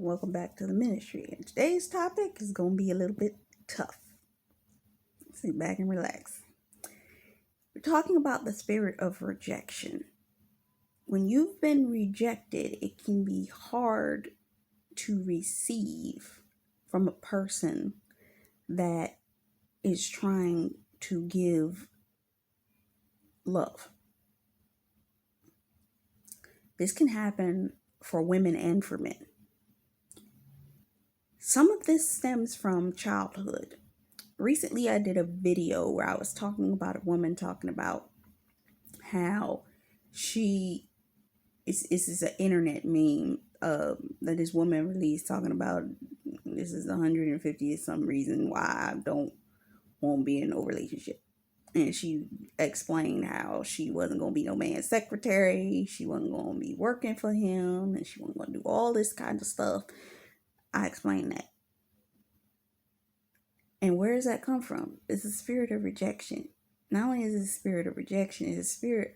welcome back to the ministry. And today's topic is going to be a little bit tough. Sit back and relax. We're talking about the spirit of rejection. When you've been rejected, it can be hard to receive from a person that is trying to give love. This can happen for women and for men. Some of this stems from childhood. Recently, I did a video where I was talking about a woman talking about how she is an internet meme that this woman released talking about this is 150th some reason why I don't want to be in no relationship. And she explained how she wasn't going to be no man's secretary. She wasn't going to be working for him. And she wasn't going to do all this kind of stuff. I explained that. And where does that come from? It's a spirit of rejection. Not only is it a spirit of rejection, it's a spirit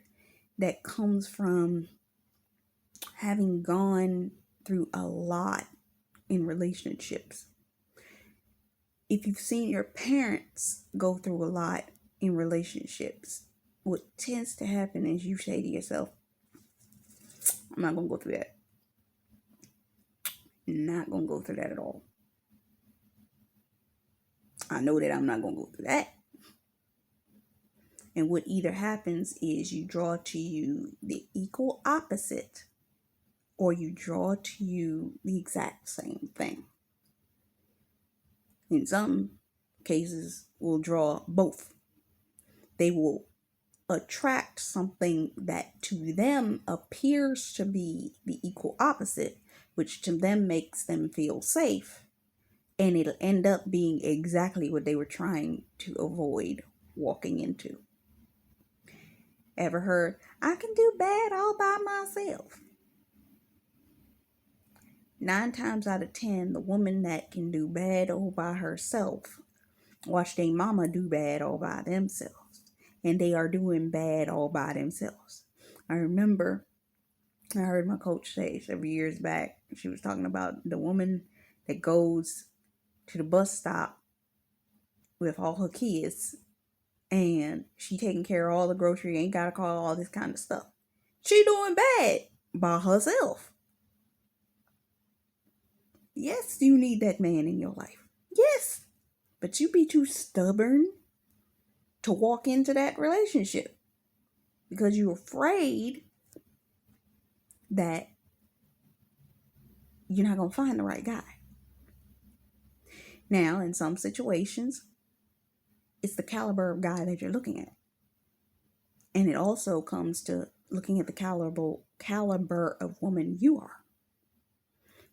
that comes from having gone through a lot in relationships. If you've seen your parents go through a lot in relationships, what tends to happen is you say to yourself, I'm not going to go through that. Not going to go through that at all. I know that I'm not going to go through that. And what either happens is you draw to you the equal opposite, or you draw to you the exact same thing. In some cases, we'll draw both. They will attract something that to them appears to be the equal opposite, which to them makes them feel safe. And it'll end up being exactly what they were trying to avoid walking into. Ever heard, I can do bad all by myself? 9 times out of 10, the woman that can do bad all by herself watch their mama do bad all by themselves. And they are doing bad all by themselves. I remember I heard my coach say several years back, she was talking about the woman that goes to the bus stop with all her kids and she taking care of all the grocery, ain't gotta call all this kind of stuff. She doing bad by herself. Yes, you need that man in your life. Yes, but you be too stubborn to walk into that relationship because you're afraid that you're not going to find the right guy. Now, in some situations, it's the caliber of guy that you're looking at. And it also comes to looking at the caliber of woman you are.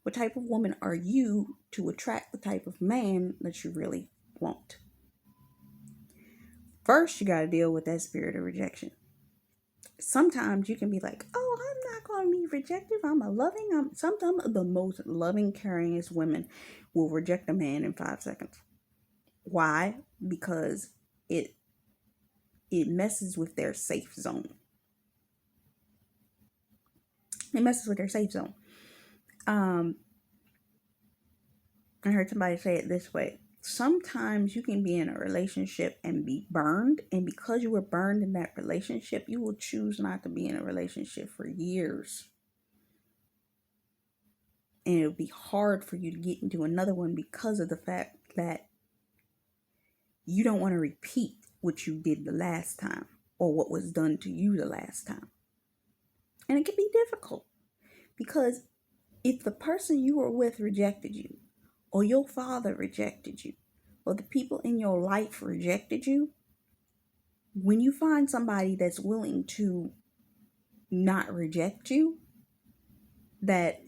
What type of woman are you to attract the type of man that you really want? First, you got to deal with that spirit of rejection. Sometimes you can be like, oh, I'm not going to be rejected. Sometimes the most loving, caringest women will reject a man in 5 seconds. Why? Because it messes with their safe zone. It messes with their safe zone. I heard somebody say it this way. Sometimes you can be in a relationship and be burned. And because you were burned in that relationship, you will choose not to be in a relationship for years. And it'll be hard for you to get into another one because of the fact that you don't want to repeat what you did the last time or what was done to you the last time. And it can be difficult because if the person you were with rejected you, or your father rejected you, or the people in your life rejected you, when you find somebody that's willing to not reject you, that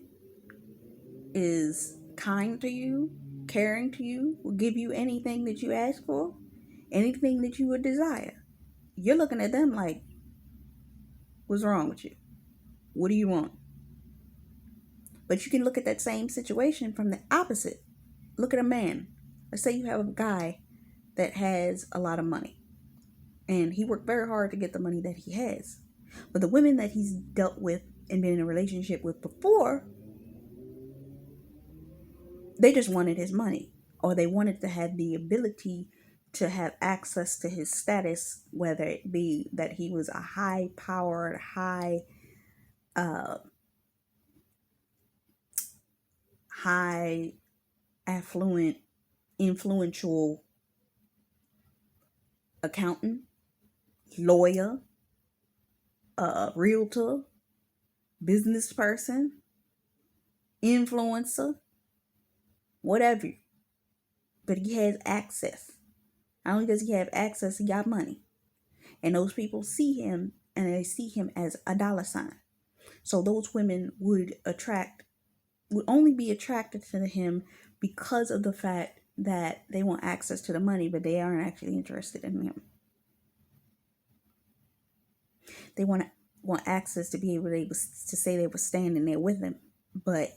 is kind to you, caring to you, will give you anything that you ask for, anything that you would desire, you're looking at them like, what's wrong with you? What do you want? But you can look at that same situation from the opposite. Look at a man. Let's say you have a guy that has a lot of money. And he worked very hard to get the money that he has. But the women that he's dealt with and been in a relationship with before They just wanted his money, or they wanted to have the ability to have access to his status, whether it be that he was a high powered, uh, high affluent, influential accountant, lawyer, realtor, business person, influencer, whatever. But he has access. Not only does he have access, he got money. And those people see him and they see him as a dollar sign. So those women would only be attracted to him because of the fact that they want access to the money, but they aren't actually interested in him. They want access to be able to say they were standing there with him, but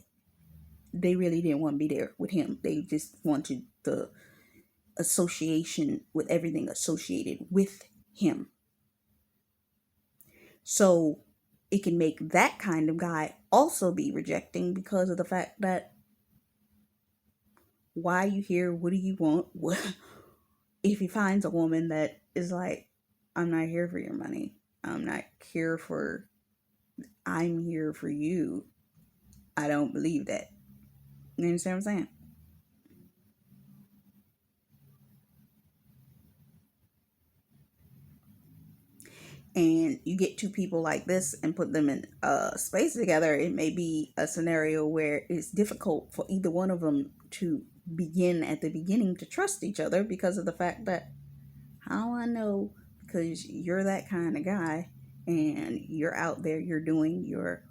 they really didn't want to be there with him. They just wanted the association with everything associated with him. So it can make that kind of guy also be rejecting because of the fact that, why are you here? What do you want? If he finds a woman that is like, I'm not here for your money. I'm not here for, I'm here for you. I don't believe that. You understand what I'm saying? And you get two people like this and put them in a space together, it may be a scenario where it's difficult for either one of them to begin at the beginning to trust each other, because of the fact that, how I know? Because you're that kind of guy and you're out there, you're doing your,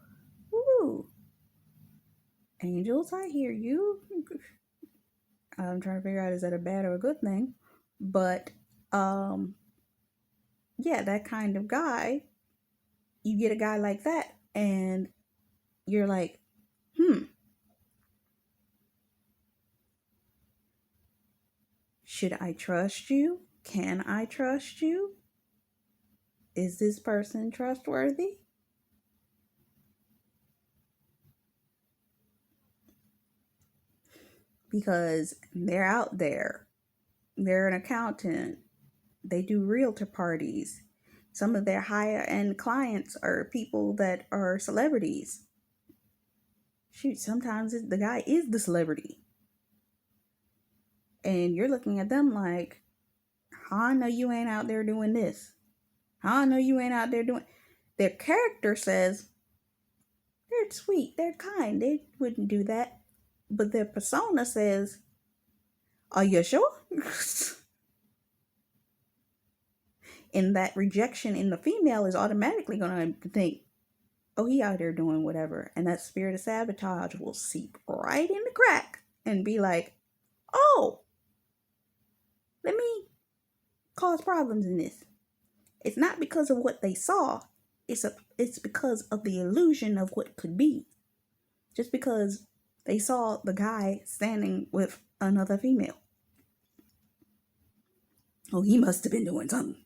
woo, angels, I hear you. I'm trying to figure out, is that a bad or a good thing? But yeah, that kind of guy, you get a guy like that and you're like, should I trust you? Can I trust you? Is this person trustworthy? Because they're out there, they're an accountant, they do realtor parties. Some of their higher end clients are people that are celebrities. Shoot, sometimes the guy is the celebrity. And you're looking at them like, how I know you ain't out there doing this? How I know you ain't out there doing. Their character says they're sweet, they're kind, they wouldn't do that. But their persona says, are you sure? And that rejection in the female is automatically going to think, oh, he out there doing whatever. And that spirit of sabotage will seep right in the crack and be like, oh, let me cause problems in this. It's not because of what they saw. It's because of the illusion of what could be. Just because they saw the guy standing with another female. Oh, he must have been doing something.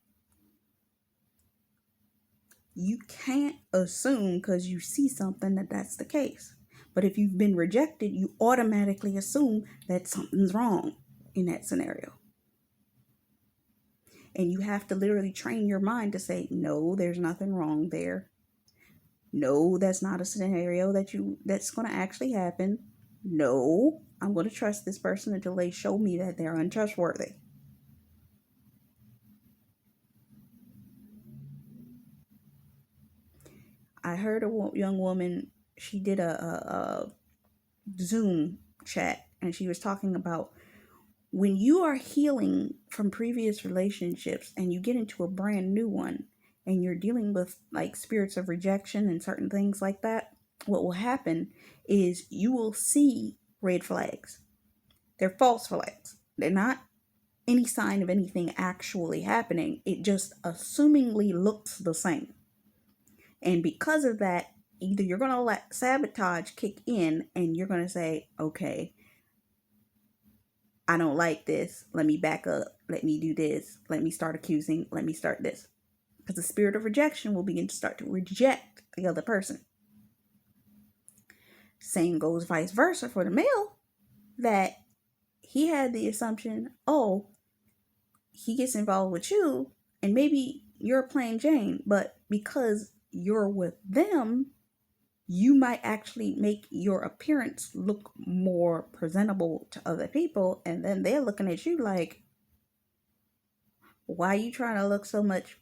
You can't assume because you see something that that's the case. But if you've been rejected, you automatically assume that something's wrong in that scenario. And you have to literally train your mind to say, no, there's nothing wrong there. No, that's not a scenario that's going to actually happen. No, I'm going to trust this person until they show me that they're untrustworthy. I heard a young woman, she did a Zoom chat, and she was talking about, when you are healing from previous relationships and you get into a brand new one and you're dealing with like spirits of rejection and certain things like that, what will happen is you will see red flags. They're false flags. They're not any sign of anything actually happening. It just assumingly looks the same. And because of that, either you're going to let sabotage kick in and you're going to say, okay, I don't like this. Let me back up. Let me do this. Let me start accusing. Let me start this. Because the spirit of rejection will begin to start to reject the other person. Same goes vice versa for the male. that he had the assumption, oh, he gets involved with you, and maybe you're plain Jane, but because you're with them, you might actually make your appearance look more presentable to other people, and then they're looking at you like, why are you trying to look so much?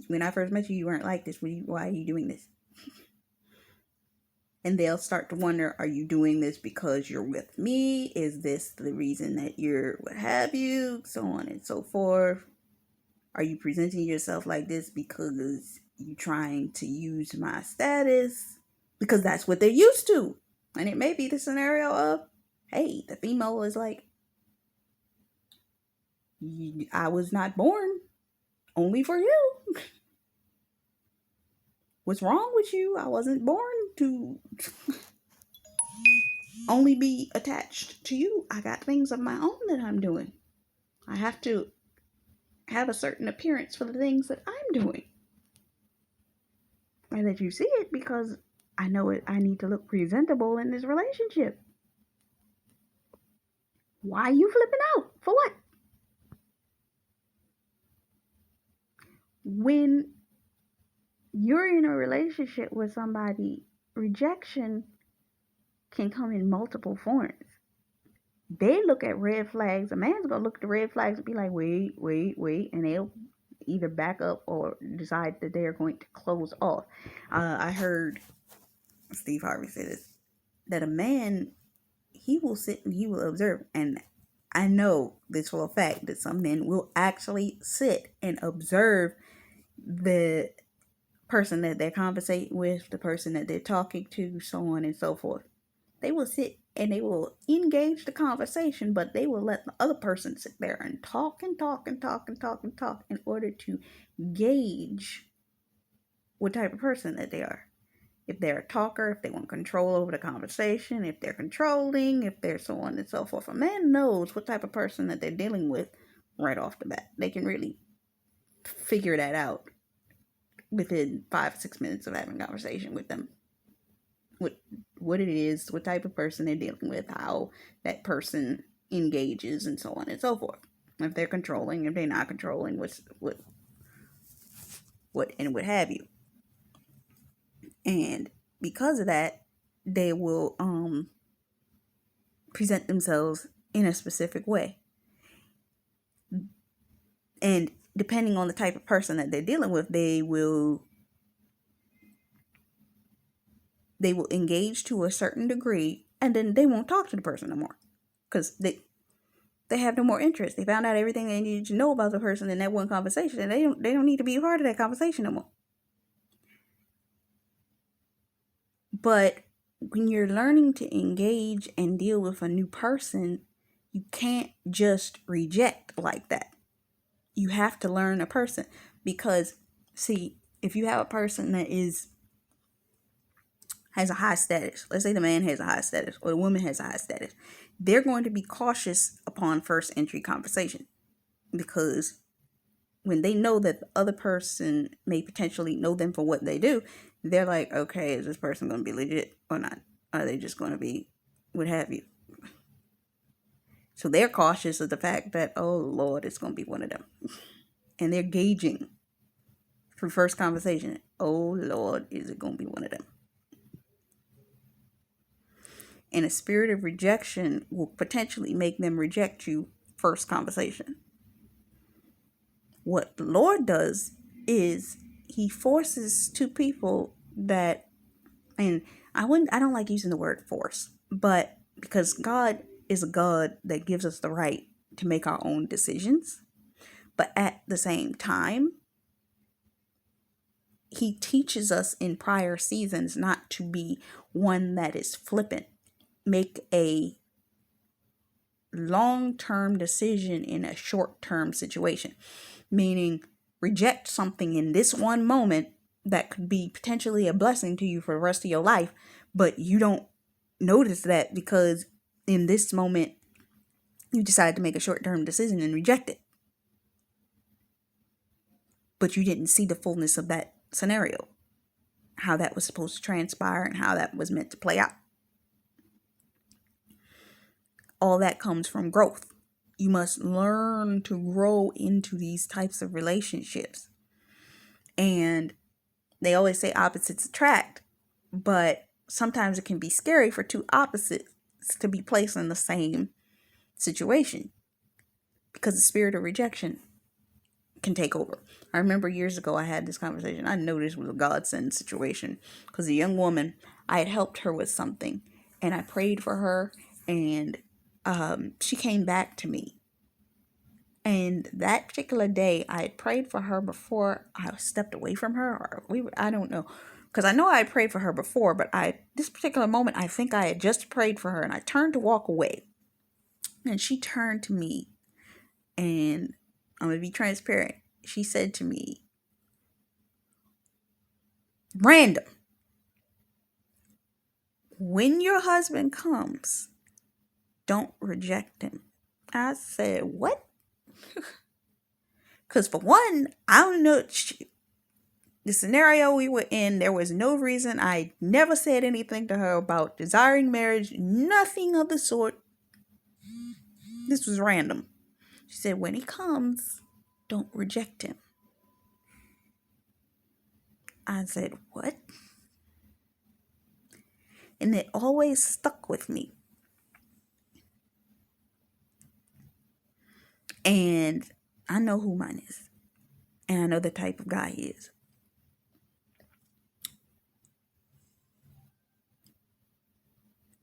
When I first met you, you weren't like this. Why are you doing this? And they'll start to wonder, are you doing this because you're with me? Is this the reason that you're what have you? So on and so forth. Are you presenting yourself like this because you're trying to use my status? Because that's what they're used to. And it may be the scenario of, hey, the female is like, I was not born only for you. What's wrong with you? I wasn't born to only be attached to you. I got things of my own that I'm doing. I have to have a certain appearance for the things that I'm doing. I let you see it because I know it. I need to look presentable in this relationship. Why are you flipping out? For what? When you're in a relationship with somebody, rejection can come in multiple forms. They look at red flags. A man's gonna look at the red flags and be like, wait, wait, wait, and they'll either back up or decide that they are going to close off. I heard Steve Harvey say this, that a man, he will sit and he will observe, and I know this for a fact that some men will actually sit and observe the person that they're conversating with, the person that they're talking to, so on and so forth. They will sit and they will engage the conversation, but they will let the other person sit there and talk and talk and talk and talk and talk in order to gauge what type of person that they are. If they're a talker, if they want control over the conversation, if they're controlling, if they're so on and so forth. A man knows what type of person that they're dealing with right off the bat. They can really figure that out within 5-6 minutes of having a conversation with them. What it is, what type of person they're dealing with, how that person engages, and so on and so forth. If they're controlling, if they're not controlling, what and what have you. And because of that, they will present themselves in a specific way. And depending on the type of person that they're dealing with, they will engage to a certain degree, and then they won't talk to the person no more because they have no more interest. They found out everything they needed to know about the person in that one conversation, and they don't need to be a part of that conversation no more. But when you're learning to engage and deal with a new person, you can't just reject like that. You have to learn a person, because see, if you have a person that has a high status, let's say the man has a high status or the woman has a high status, they're going to be cautious upon first entry conversation, because when they know that the other person may potentially know them for what they do, they're like, okay, is this person going to be legit or not? Are they just going to be what have you? So they're cautious of the fact that, oh Lord, it's going to be one of them. And they're gauging through first conversation, oh Lord, is it going to be one of them? And a spirit of rejection will potentially make them reject you first conversation. What the Lord does is he forces two people that, and I don't like using the word force, but because God is a God that gives us the right to make our own decisions, but at the same time, he teaches us in prior seasons not to be one that is flippant. Make a long-term decision in a short-term situation, meaning reject something in this one moment that could be potentially a blessing to you for the rest of your life, but you don't notice that because in this moment you decided to make a short-term decision and reject it, but you didn't see the fullness of that scenario, how that was supposed to transpire and how that was meant to play out. all that comes from growth. You must learn to grow into these types of relationships. And they always say opposites attract, but sometimes it can be scary for two opposites to be placed in the same situation because the spirit of rejection can take over. I remember years ago I had this conversation. I know this was a godsend situation because a young woman, I had helped her with something and I prayed for her, and she came back to me. And that particular day, I had prayed for her before I stepped away from her, or I don't know, because I know I had prayed for her before, but this particular moment, I think I had just prayed for her, and I turned to walk away, and she turned to me, and I'm gonna be transparent. She said to me, "Random, when your husband comes, don't reject him." I said, "What?" Because for one, I don't know. The scenario we were in, there was no reason. I never said anything to her about desiring marriage, nothing of the sort. This was random. She said, "When he comes, don't reject him." I said, "What?" And it always stuck with me. And I know who mine is. And I know the type of guy he is.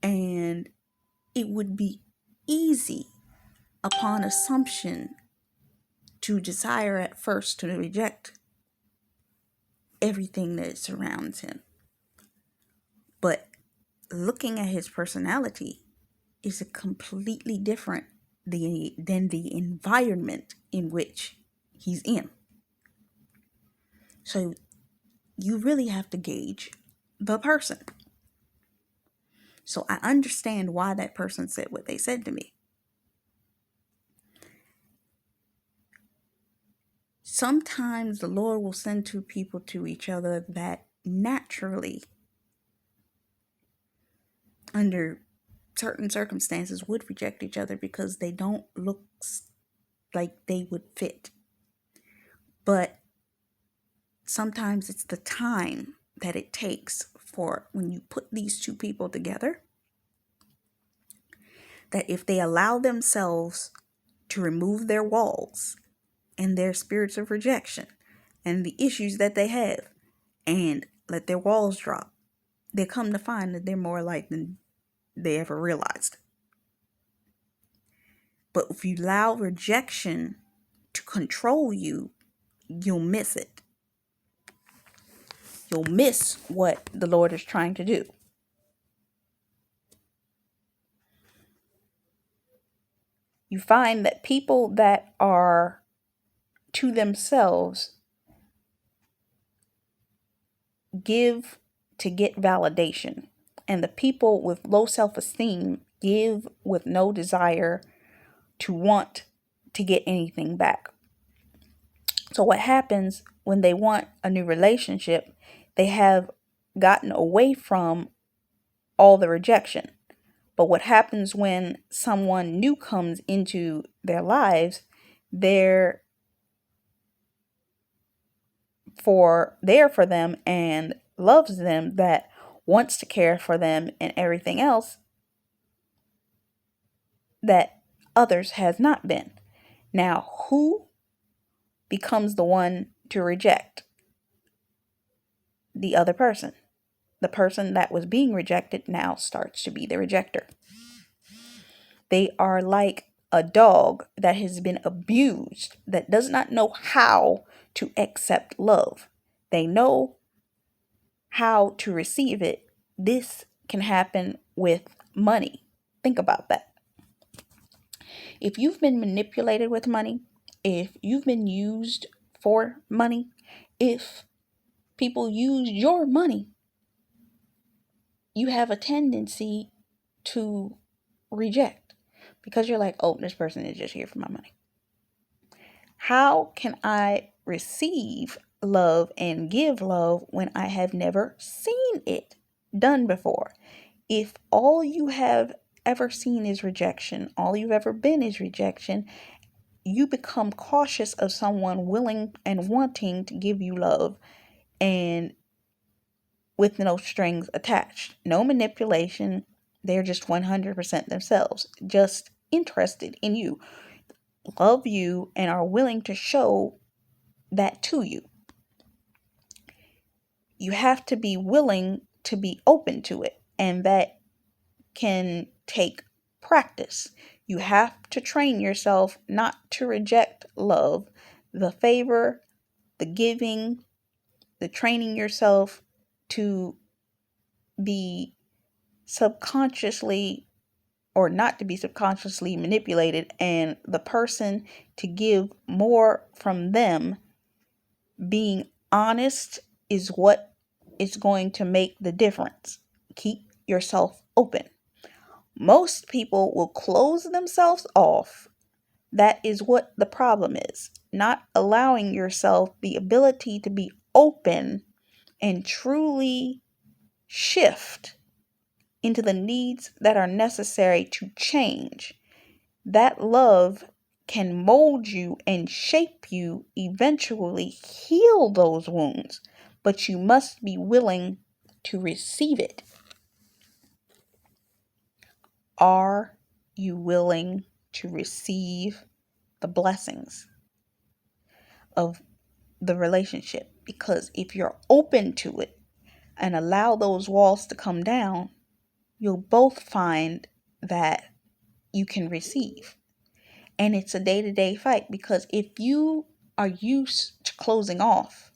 And it would be easy upon assumption to desire at first to reject everything that surrounds him. But looking at his personality is a completely different than the environment in which he's in. So you really have to gauge the person. So I understand why that person said what they said to me. Sometimes the Lord will send two people to each other that naturally, under certain circumstances, would reject each other because they don't look like they would fit. But sometimes it's the time that it takes for when you put these two people together, that if they allow themselves to remove their walls and their spirits of rejection and the issues that they have and let their walls drop, they come to find that they're more alike than they ever realized. But if you allow rejection to control you, you'll miss it. You'll miss what the Lord is trying to do. You find that people that are to themselves give to get validation, and the people with low self-esteem give with no desire to want to get anything back. So what happens when they want a new relationship, they have gotten away from all the rejection. But what happens when someone new comes into their lives, they're there for them and loves them, that wants to care for them and everything else that others has not been. Now, who becomes the one to reject? The other person. The person that was being rejected now starts to be the rejecter. They are like a dog that has been abused, that does not know how to accept love. They know how to receive it. This can happen with money. Think about that. If you've been manipulated with money, if you've been used for money, if people use your money, you have a tendency to reject because you're like, "Oh, this person is just here for my money. How can I receive love and give love when I have never seen it done before?" If all you have ever seen is rejection. All you've ever been is rejection. You become cautious of someone willing and wanting to give you love, and with no strings attached. No manipulation. They're just 100% themselves, just interested in you, love you, and are willing to show that to you. You have to be willing to be open to it, and that can take practice. You have to train yourself not to reject love, the favor, the giving, the training yourself to be subconsciously, or not to be subconsciously manipulated, and the person to give more from them. Being honest is what is going to make the difference. Keep yourself open. Most people will close themselves off. That is what the problem is. Not allowing yourself the ability to be open and truly shift into the needs that are necessary to change. That love can mold you and shape you, eventually heal those wounds, but you must be willing to receive it. Are you willing to receive the blessings of the relationship? Because if you're open to it and allow those walls to come down, you'll both find that you can receive. And it's a day-to-day fight, because if you are used to closing off,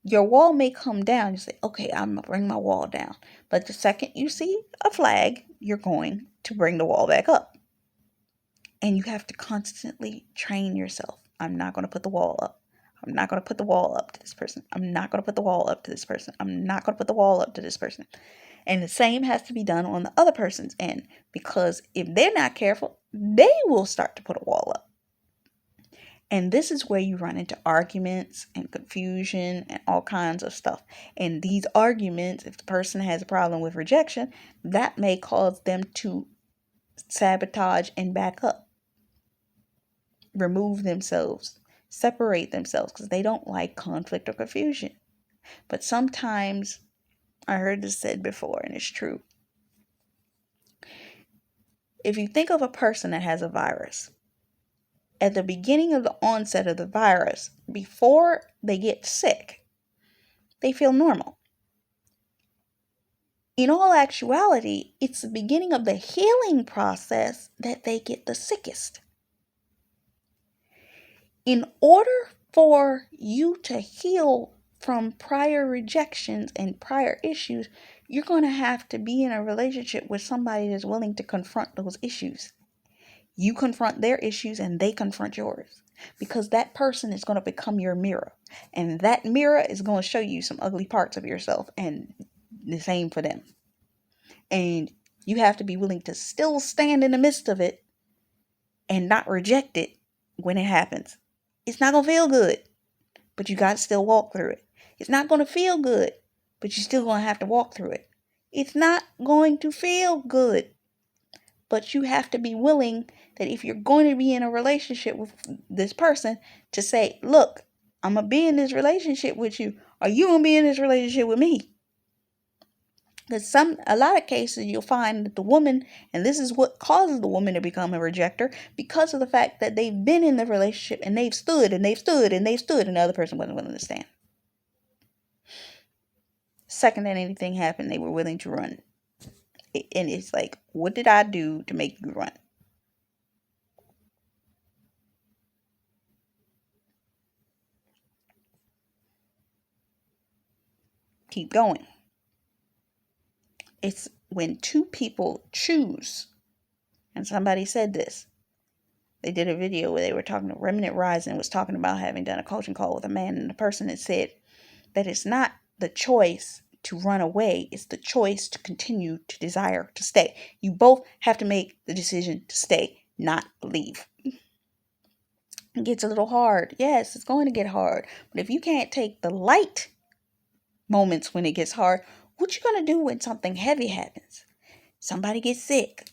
your wall may come down. You say, okay, I'm going to bring my wall down. But the second you see a flag, you're going to bring the wall back up. And you have to constantly train yourself. I'm not going to put the wall up. I'm not going to put the wall up to this person. I'm not going to put the wall up to this person. I'm not going to put the wall up to this person. And the same has to be done on the other person's end, because if they're not careful, they will start to put a wall up. And this is where you run into arguments and confusion and all kinds of stuff. And these arguments, if the person has a problem with rejection, that may cause them to sabotage and back up, remove themselves, separate themselves, because they don't like conflict or confusion. But sometimes, I heard this said before, and it's true. If you think of a person that has a virus, at the beginning of the onset of the virus, before they get sick, they feel normal. In all actuality, it's the beginning of the healing process that they get the sickest. In order for you to heal from prior rejections and prior issues, you're going to have to be in a relationship with somebody that's willing to confront those issues. You confront their issues and they confront yours, because that person is going to become your mirror, and that mirror is going to show you some ugly parts of yourself, and the same for them. And you have to be willing to still stand in the midst of it and not reject it when it happens. It's not going to feel good, but you got to still walk through it. It's not going to feel good, but you're still going to have to walk through it. It's not going to feel good, but you have to be willing that if you're going to be in a relationship with this person, to say, look, I'm going to be in this relationship with you. Are you going to be in this relationship with me? Because a lot of cases you'll find that the woman, and this is what causes the woman to become a rejecter, because of the fact that they've been in the relationship and they've stood and they've stood and they've stood, and the other person wasn't willing to stand. Second that anything happened, they were willing to run. And it's like, what did I do to make you run? Keep going. It's when two people choose. And somebody said this. They did a video where they were talking, Remnant Rising was talking about having done a coaching call with a man, and the person had said that it's not the choice to run away, it's the choice to continue to desire to stay. You both have to make the decision to stay, not leave. It gets a little hard. Yes, it's going to get hard. But if you can't take the light moments when it gets hard, what you going to do when something heavy happens? Somebody gets sick.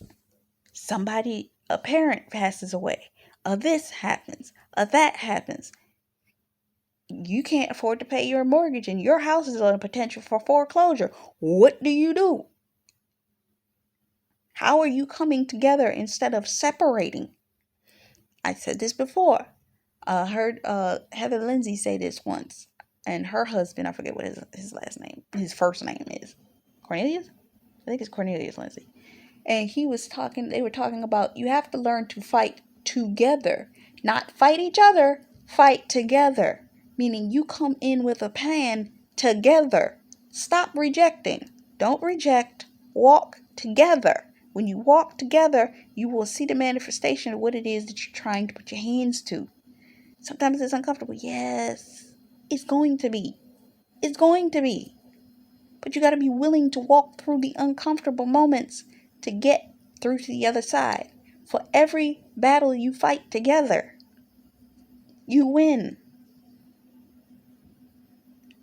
a parent passes away, this happens, that happens. You can't afford to pay your mortgage and your house is on a potential for foreclosure. What do? How are you coming together instead of separating? I said this before. I heard Heather Lindsay say this once. And her husband, I forget what his last name, his first name is. Cornelius? I think it's Cornelius Lindsay. And they were talking about you have to learn to fight together. Not fight each other, fight together. Meaning you come in with a plan together. Stop rejecting. Don't reject. Walk together. When you walk together, you will see the manifestation of what it is that you're trying to put your hands to. Sometimes it's uncomfortable. Yes, it's going to be. It's going to be. But you got to be willing to walk through the uncomfortable moments to get through to the other side. For every battle you fight together, you win.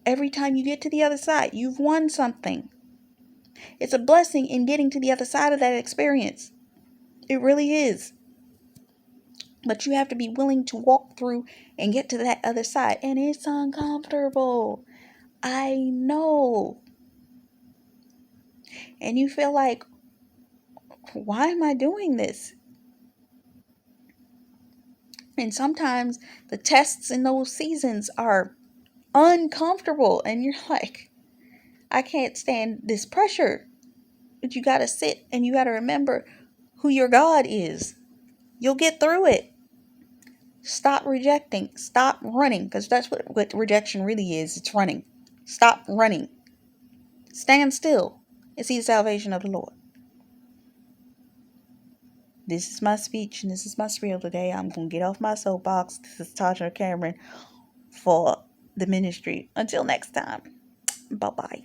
Every time you get to the other side, you've won something. It's a blessing in getting to the other side of that experience. It really is. But you have to be willing to walk through and get to that other side. And it's uncomfortable. I know. And you feel like, why am I doing this? And sometimes the tests in those seasons are uncomfortable. And you're like, I can't stand this pressure. But you got to sit and you got to remember who your God is. You'll get through it. Stop rejecting. Stop running. Because that's what rejection really is. It's running. Stop running. Stand still and see the salvation of the Lord. This is my speech and this is my spiel today. I'm going to get off my soapbox. This is Tasha Cameron for the ministry. Until next time. Bye-bye.